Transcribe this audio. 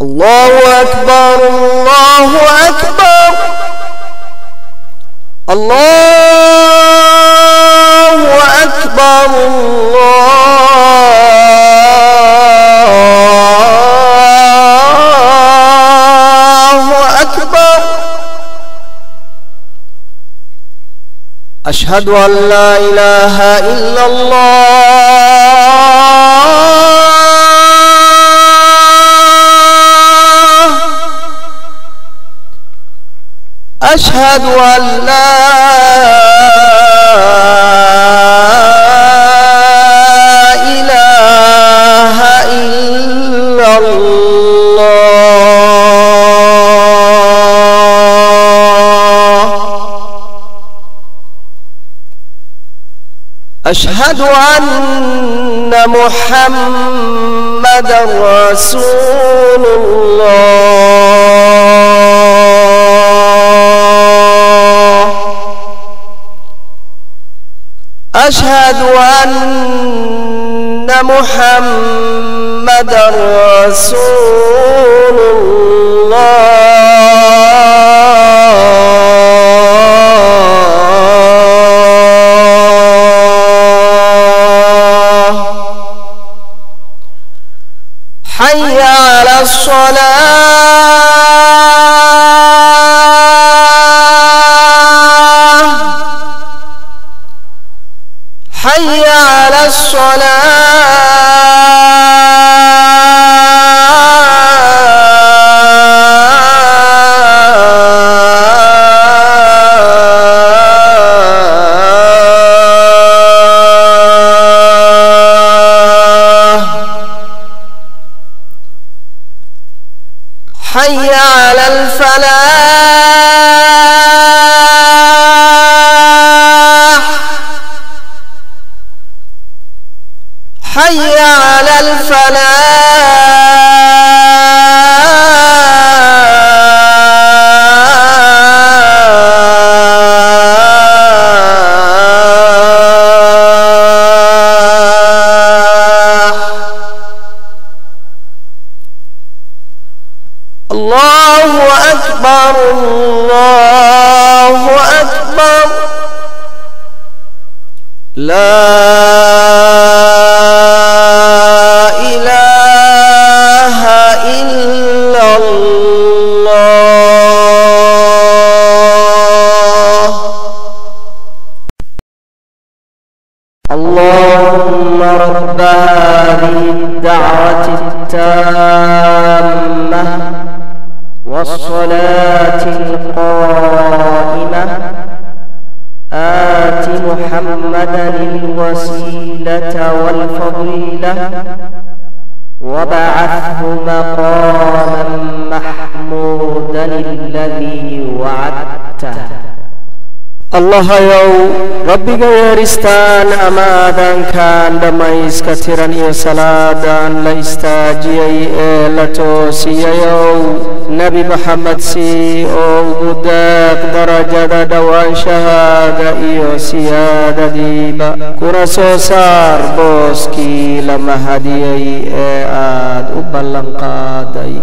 الله أكبر الله أكبر الله أكبر الله أكبر أشهد أن لا إله إلا الله أشهد أن لا إله إلا الله أشهد أن محمدًا رسول الله أشهد أن محمدًا رسول الله حي على الصلاة حي على حي على الفلاح حي على الفلاح الله أكبر الله أكبر لا إله إلا الله اللهم رب هذه الدعوة التامة والصلاة القائمة آت محمدا الوسيلة والفضيلة وابعثه مقاما محمودا الذي وعدته الله يو ربي غيرستان أمادان كان دميس كثيرا يا صلاة ليستاجي لتوسي يو نبي محمد سي او بدك درجة دوان شهادة إيو سيادة ديبا كنا سوسار بوسكي لما هديي آد أبلن قادي